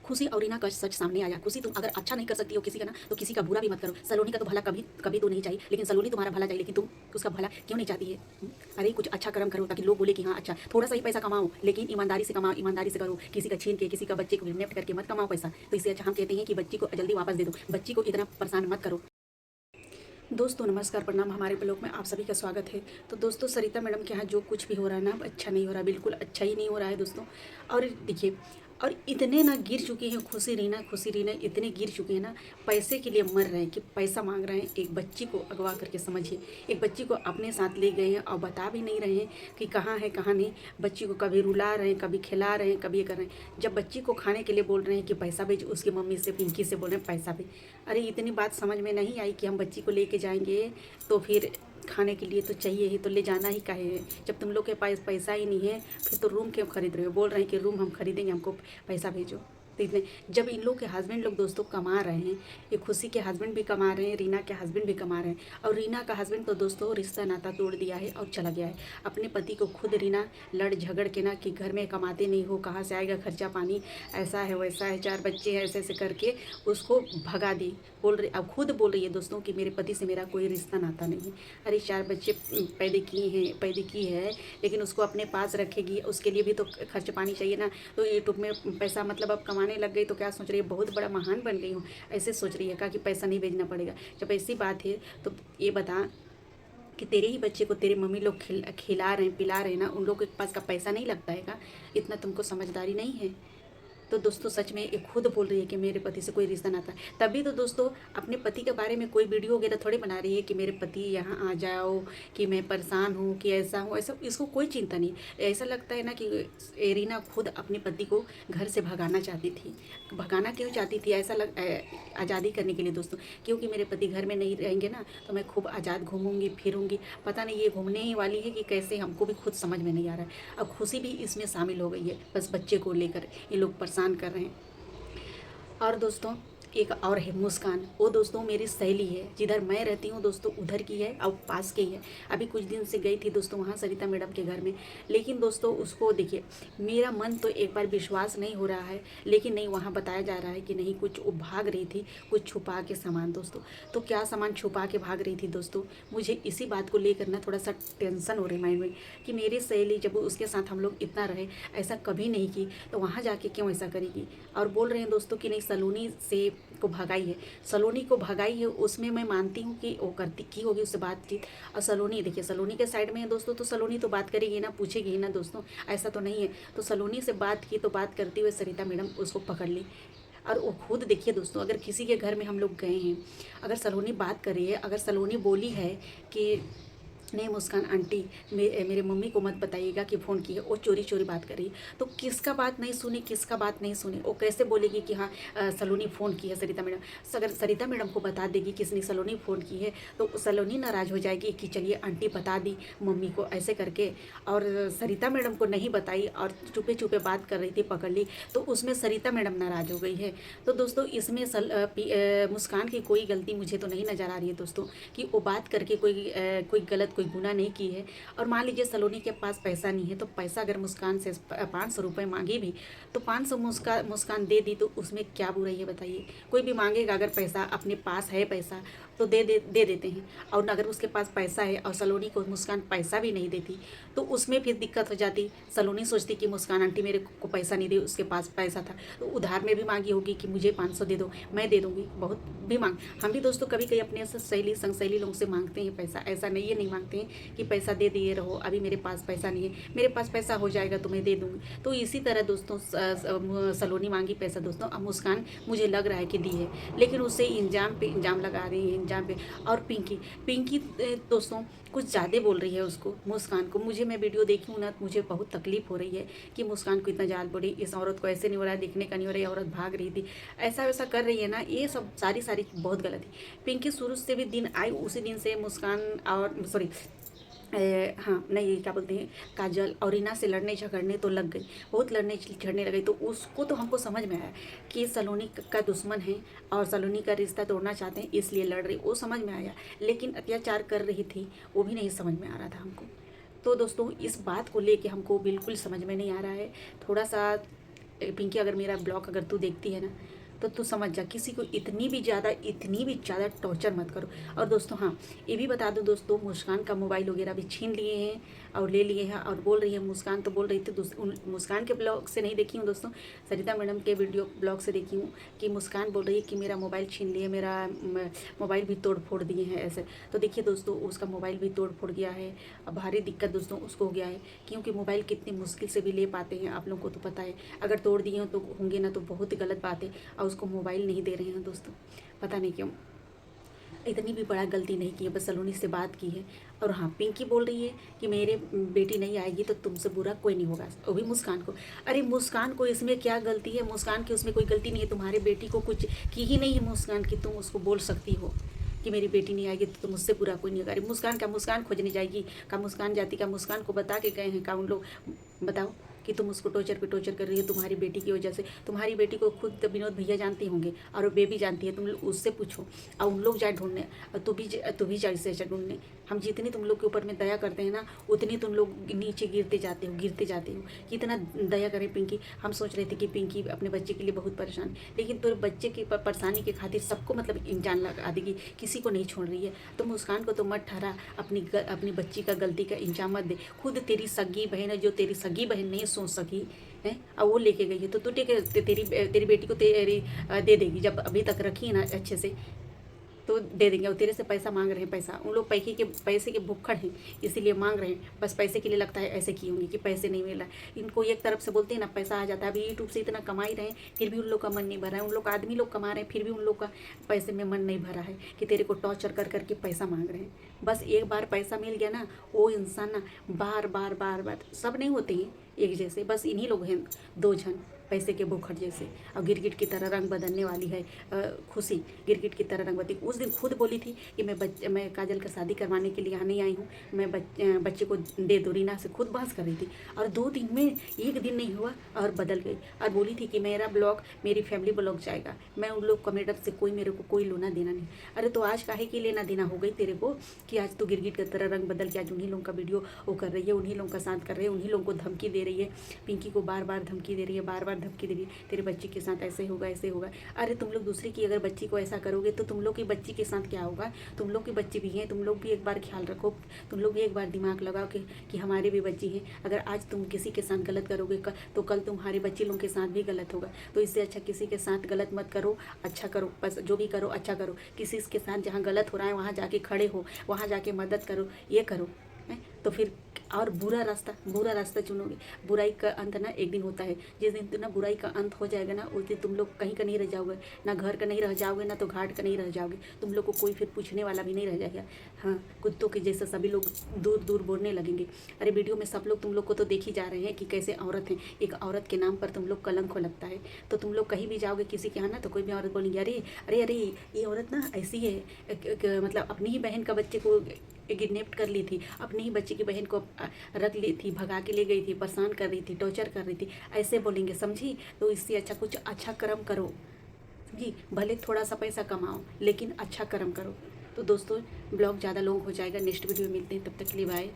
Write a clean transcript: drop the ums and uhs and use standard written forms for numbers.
खुशी और रीना का सच सामने आया। खुशी, तुम अगर अच्छा नहीं कर सकती हो किसी का ना, तो किसी का बुरा भी मत करो। सलोनी का तो भला कभी कभी तो नहीं चाहिए, लेकिन सलोनी तुम्हारा भला चाहिए, लेकिन तुम उसका भला क्यों नहीं चाहती है? अरे कुछ अच्छा कर्म करो ताकि लोग बोले कि हाँ अच्छा, थोड़ा सा ही पैसा कमाओ, लेकिन ईमानदारी से कमाओ, ईमानदारी से करो। किसी का छीन के, किसी का बच्चे को किडनैप करके मत कमाओ पैसा। तो इससे अच्छा हम कहते हैं कि बच्ची को जल्दी वापस दे दो, बच्ची को इतना परेशान मत करो। दोस्तों नमस्कार, प्रणाम, हमारे ब्लॉग में आप सभी का स्वागत है। तो दोस्तों सरिता मैडम के यहाँ जो कुछ भी हो रहा है ना, अच्छा नहीं हो रहा, बिल्कुल अच्छा ही नहीं हो रहा है दोस्तों। और देखिए, और इतने ना गिर चुकी हैं खुशी रीना इतने गिर चुके हैं ना, पैसे के लिए मर रहे हैं कि पैसा मांग रहे हैं। एक बच्ची को अगवा करके, समझिए, एक बच्ची को अपने साथ ले गए हैं और बता भी नहीं रहे हैं कि कहाँ है कहाँ नहीं। बच्ची को कभी रुला रहे हैं, कभी खिला रहे हैं, कभी ये कर रहे हैं। जब बच्ची को खाने के लिए बोल रहे हैं कि पैसा भेज, उसकी मम्मी से, पिंकी से बोल रहे हैं पैसा भेज। अरे इतनी बात समझ में नहीं आई कि हम बच्ची को लेके जाएंगे तो फिर खाने के लिए तो चाहिए ही, तो ले जाना ही काहे है? जब तुम लोग के पास पैसा ही नहीं है, फिर तो रूम क्यों खरीद रहे हो? बोल रहे हैं कि रूम हम खरीदेंगे, हमको पैसा भेजो। तो इतने, जब इन लोग के हस्बैंड लोग दोस्तों कमा रहे हैं, ये खुशी के हस्बैंड भी कमा रहे हैं, रीना के हस्बैंड भी कमा रहे हैं, और रीना का हस्बैंड तो दोस्तों रिश्ता नाता तोड़ दिया है और चला गया है। अपने पति को खुद रीना लड़ झगड़ के ना कि घर में कमाते नहीं हो, कहाँ से आएगा खर्चा पानी, ऐसा है वैसा है, 4 बच्चे हैं, ऐसे ऐसे करके उसको भगा दी। बोल रही, अब खुद बोल रही है दोस्तों कि मेरे पति से मेरा कोई रिश्ता नाता नहीं है। अरे 4 बच्चे पैदा की है, लेकिन उसको अपने पास रखेगी, उसके लिए भी तो खर्च पानी चाहिए ना। तो यूट्यूब में पैसा मतलब अब कमाने लग गई तो क्या सोच रही है, बहुत बड़ा महान बन गई हूँ, ऐसे सोच रही है का कि पैसा नहीं भेजना पड़ेगा। जब ऐसी बात है तो ये बता कि तेरे ही बच्चे को तेरे मम्मी लोग खिला रहे हैं, पिला रहे हैं ना, उन लोग के पास का पैसा नहीं लगता है का? इतना तुमको समझदारी नहीं है? तो दोस्तों सच में ये खुद बोल रही है कि मेरे पति से कोई रिश्ता नाता। तभी तो दोस्तों अपने पति के बारे में कोई वीडियो वगैरह थोड़ी बना रही है कि मेरे पति यहाँ आ जाओ, कि मैं परेशान हूँ, कि ऐसा हूँ, ऐसा इसको कोई चिंता नहीं। ऐसा लगता है ना कि एरिना खुद अपने पति को घर से भगाना चाहती थी। भगाना क्यों चाहती थी? ऐसा आज़ादी करने के लिए दोस्तों, क्योंकि मेरे पति घर में नहीं रहेंगे ना तो मैं खूब आज़ाद घूमूंगी फिरूंगी। पता नहीं ये घूमने ही वाली है कि कैसे, हमको भी खुद समझ में नहीं आ रहा है। अब खुशी भी इसमें शामिल हो गई है, बस बच्चे को लेकर ये लोग परेशान कर रहे हैं। और दोस्तों एक और है मुस्कान, वो दोस्तों मेरी सहेली है, जिधर मैं रहती हूँ दोस्तों उधर की है और पास की है। अभी कुछ दिन से गई थी दोस्तों वहाँ सरिता मैडम के घर में, लेकिन दोस्तों उसको देखिए, मेरा मन तो एक बार विश्वास नहीं हो रहा है, लेकिन नहीं, वहाँ बताया जा रहा है कि नहीं, कुछ वो भाग रही थी, कुछ छुपा के सामान दोस्तों। तो क्या सामान छुपा के भाग रही थी दोस्तों? मुझे इसी बात को लेकर ना थोड़ा सा टेंशन हो रही माइंड में कि मेरी सहेली जब उसके साथ हम लोग इतना रहे, ऐसा कभी नहीं की, तो वहाँ जाके क्यों ऐसा करेगी? और बोल रहे हैं दोस्तों कि नहीं, सलोनी से को भगाई है, सलोनी को भगाई है, उसमें मैं मानती हूँ कि वो करती की होगी उससे बातचीत। और सलोनी देखिए, सलोनी के साइड में है दोस्तों, तो सलोनी तो बात करेगी ना, पूछेगी ना दोस्तों, ऐसा तो नहीं है। तो सलोनी से बात की, तो बात करते हुए सरिता मैडम उसको पकड़ ली। और वो खुद देखिए दोस्तों, अगर किसी के घर में हम लोग गए हैं, अगर सलोनी बात कर रही है, अगर सलोनी बोली है कि नहीं मुस्कान आंटी, मेरे मम्मी को मत बताइएगा कि फ़ोन किया, वो चोरी चोरी बात कर रही है, तो किसका बात नहीं सुनी, किसका बात नहीं सुनी? वो कैसे बोलेगी कि हाँ सलोनी फ़ोन की है सरिता मैडम? अगर सरिता मैडम को बता देगी किसने सलोनी फ़ोन की है, तो सलोनी नाराज़ हो जाएगी कि चलिए आंटी बता दी मम्मी को ऐसे करके, और सरिता मैडम को नहीं बताई और चुपे चुपे बात कर रही थी, पकड़ ली, तो उसमें सरिता मैडम नाराज़ हो गई है। तो दोस्तों इसमें मुस्कान की कोई गलती मुझे तो नहीं नज़र आ रही है दोस्तों, कि वो बात करके कोई गलत, कोई गुनाह नहीं की है। और मान लीजिए सलोनी के पास पैसा नहीं है, तो पैसा अगर मुस्कान से 500 रुपये मांगे भी, तो 500 मुस्कान दे दी, तो उसमें क्या बुराई है बताइए? कोई भी मांगेगा अगर पैसा, अपने पास है पैसा तो दे देते हैं। और अगर उसके पास पैसा है और सलोनी को मुस्कान पैसा भी नहीं देती, तो उसमें फिर दिक्कत हो जाती। सलोनी सोचती कि मुस्कान आंटी मेरे को पैसा नहीं दी, उसके पास पैसा था, तो उधार में भी मांगी होगी कि मुझे 500 दे दो, मैं दे दूँगी। बहुत भी मांग, हम भी दोस्तों कभी कभी अपने सहेली लोगों से मांगते हैं पैसा, ऐसा नहीं, ये नहीं मांगते हैं कि पैसा दे दिए रहो, अभी मेरे पास पैसा नहीं है, मेरे पास पैसा हो जाएगा तो मैं दे दूँगी। तो इसी तरह दोस्तों सलोनी मांगी पैसा दोस्तों, अब मुस्कान मुझे लग रहा है कि दी है, लेकिन उससे इंजाम पे इंजाम लगा रही है, इंजाम पे। और पिंकी दोस्तों कुछ ज़्यादा बोल रही है उसको, मुस्कान को। मैं वीडियो देखी हूँ ना, मुझे बहुत तकलीफ हो रही है कि मुस्कान को इतना जाल पड़ी, इस औरत को ऐसे नहीं हो रहा है, दिखने का नहीं हो रहा है, औरत भाग रही थी, ऐसा वैसा कर रही है ना, ये सब सारी बहुत गलत है। पिंकी शुरू से भी दिन आई, उसी दिन से मुस्कान और सॉरी हाँ नहीं, क्या बोलते हैं, काजल और रीना से लड़ने झगड़ने तो लग गई, बहुत लड़ने झगड़ने लगी। तो उसको तो हमको समझ में आया कि सलोनी का दुश्मन है और सलोनी का रिश्ता तोड़ना चाहते हैं, इसलिए लड़ रही, वो समझ में आया। लेकिन अत्याचार कर रही थी, वो भी नहीं समझ में आ रहा था हमको। तो दोस्तों इस बात को लेके हमको बिल्कुल समझ में नहीं आ रहा है। थोड़ा सा पिंकी अगर मेरा ब्लॉग अगर तू देखती है ना तो तू समझ जा, किसी को इतनी भी ज़्यादा टॉर्चर मत करो। और दोस्तों हाँ, ये भी बता दो दोस्तों, मुस्कान का मोबाइल वगैरह भी छीन लिए हैं और ले लिए हैं। और बोल रही है मुस्कान, तो बोल रही थी मुस्कान के ब्लॉग से नहीं देखी हूँ दोस्तों, सरिता मैडम के वीडियो ब्लॉग से देखी हूँ कि मुस्कान बोल रही है कि मेरा मोबाइल छीन लिए, मेरा मोबाइल भी तोड़ फोड़ दिए हैं ऐसे। तो देखिए दोस्तों, उसका मोबाइल भी तोड़ फोड़ गया है। भारी दिक्कत दोस्तों उसको हो गया है, क्योंकि मोबाइल कितनी मुश्किल से भी ले पाते हैं, आप लोगों को तो पता है। अगर तोड़ दिए हो तो होंगे ना तो बहुत ही गलत बात है। और उसको मोबाइल नहीं दे रहे हैं दोस्तों, पता नहीं क्यों। इतनी भी बड़ा गलती नहीं की है, बस सलोनी से बात की है। और हाँ, पिंकी बोल रही है कि मेरे बेटी नहीं आएगी तो तुमसे बुरा कोई नहीं होगा, वो भी मुस्कान को। अरे मुस्कान को इसमें क्या गलती है? मुस्कान की उसमें कोई गलती नहीं है। तुम्हारे बेटी को कुछ की ही नहीं है मुस्कान की, तुम उसको बोल सकती हो कि मेरी बेटी नहीं आएगी तो मुझसे बुरा कोई नहीं होगा। अरे मुस्कान का, मुस्कान खोजने जाएगी का? मुस्कान जाती का? मुस्कान को बता के गए हैं का उन लोग? बताओ कि तुम उसको टॉर्चर पे टॉर्चर कर रही हो तुम्हारी बेटी की वजह से। तुम्हारी बेटी को खुद विनोद भैया जानते होंगे और बेबी जानती है, तुम लोग उससे पूछो। और उन लोग जाए ढूंढने, और तू भी जाए से ढूंढने। हम जितनी तुम लोग के ऊपर में दया करते हैं ना, उतनी तुम लोग नीचे गिरते जाते हो। कितना दया करें पिंकी। हम सोच रहे थे कि पिंकी अपने बच्चे के लिए बहुत परेशान है, लेकिन तो बच्चे की परेशानी के खातिर सबको मतलब इंजान लगा देगी, किसी को नहीं छोड़ रही है। तो मुस्कान को तो मत ठहरा, अपनी बच्ची का गलती का इंजाम मत दे। खुद तेरी सगी बहन है, जो तेरी सगी बहन नहीं सोच सकी है, और वो लेके गई है, तो तू तेरी बेटी को दे देगी। जब अभी तक रखी है ना अच्छे से, तो दे देंगे। और तेरे से पैसा मांग रहे हैं, पैसा उन लोग पैसे के भुक्खड़ हैं, इसीलिए मांग रहे हैं। बस पैसे के लिए लगता है ऐसे की होंगी कि पैसे नहीं मिल रहा है इनको। एक तरफ से बोलते हैं ना पैसा आ जाता है, अभी यूट्यूब से इतना कमा ही रहे हैं, फिर भी उन लोग का मन नहीं भरा है। उन लोग आदमी लोग कमा रहे हैं, फिर भी उन लोग का पैसे में मन नहीं भरा है कि तेरे को टॉर्चर कर करके पैसा मांग रहे हैं। बस एक बार पैसा मिल गया ना, वो इंसान ना बार बार बार बार, सब नहीं होते हैं एक जैसे, बस इन्हीं लोग हैं दो जन पैसे के भूखट जैसे। और गिरगिट की तरह रंग बदलने वाली है खुशी, गिरगिट की तरह रंग बदली। उस दिन खुद बोली थी कि मैं काजल का शादी करवाने के लिए यहाँ नहीं आई हूँ, मैं बच्चे को दे दो। रीना से खुद बहस कर रही थी, और 2 दिन में, एक दिन नहीं हुआ और बदल गई। और बोली थी कि मेरा ब्लॉग मेरी फैमिली ब्लॉग जाएगा, मैं उन लोग कमेंटर से मेरे को कोई लेना देना नहीं। अरे तो आज काहे की लेना देना हो गई तेरे को कि आज तो गिरगिट की तरह रंग बदल के आज उन्हीं लोगों का वीडियो वो कर रही है, उन्हीं लोगों का साथ कर रही है, उन्हीं लोगों को धमकी दे रही है। पिंकी को बार बार धमकी दे रही है, बार बार धमकी दे रही है, तेरे बच्चे के साथ ऐसे होगा ऐसे होगा। अरे तुम लोग दूसरे की अगर बच्ची को ऐसा करोगे तो तुम लोग की बच्ची के साथ क्या होगा? तुम लोग की बच्ची भी है, तुम लोग भी एक बार ख्याल रखो, तुम लोग भी एक बार दिमाग लगाओ कि हमारी भी बच्ची है। अगर आज तुम किसी के साथ गलत करोगे तो कल तुम्हारे बच्चे लोग के साथ भी गलत होगा। तो इससे अच्छा किसी के साथ गलत मत करो, अच्छा करो। बस जो भी करो अच्छा करो। किसी के साथ जहाँ गलत हो रहा है वहाँ जाके खड़े हो, वहाँ जाके मदद करो, ये करो है। तो फिर और बुरा रास्ता चुनोगे। बुराई का अंत ना एक दिन होता है, जिस दिन ना बुराई का अंत हो जाएगा ना, उस दिन तुम लोग कहीं का नहीं रह जाओगे, ना घर का नहीं रह जाओगे, ना तो घाट का नहीं रह जाओगे। तुम लोग को कोई फिर पूछने वाला भी नहीं रह जाएगा। हाँ, कुत्तों के जैसे सभी लोग दूर दूर बोलने लगेंगे। अरे वीडियो में सब लोग तुम लोग को तो देख ही जा रहे हैं कि कैसे औरत है, एक औरत के नाम पर तुम लोग कलंक हो लगता है। तो तुम लोग कहीं भी जाओगे किसी के यहाँ ना, तो कोई भी औरत बोलेंगे अरे अरे अरे ये औरत ना ऐसी है, मतलब अपनी ही बहन का बच्चे को किडनैप कर ली थी, अपनी ही बच्चे की बहन को रख ली थी, भगा के ले गई थी, परेशान कर रही थी, टॉर्चर कर रही थी, ऐसे बोलेंगे, समझी? तो इससे अच्छा कुछ अच्छा कर्म करो, समझी? भले थोड़ा सा पैसा कमाओ लेकिन अच्छा कर्म करो। तो दोस्तों ब्लॉग ज़्यादा लॉन्ग हो जाएगा, नेक्स्ट वीडियो में मिलते हैं, तब तक के लिए बाय।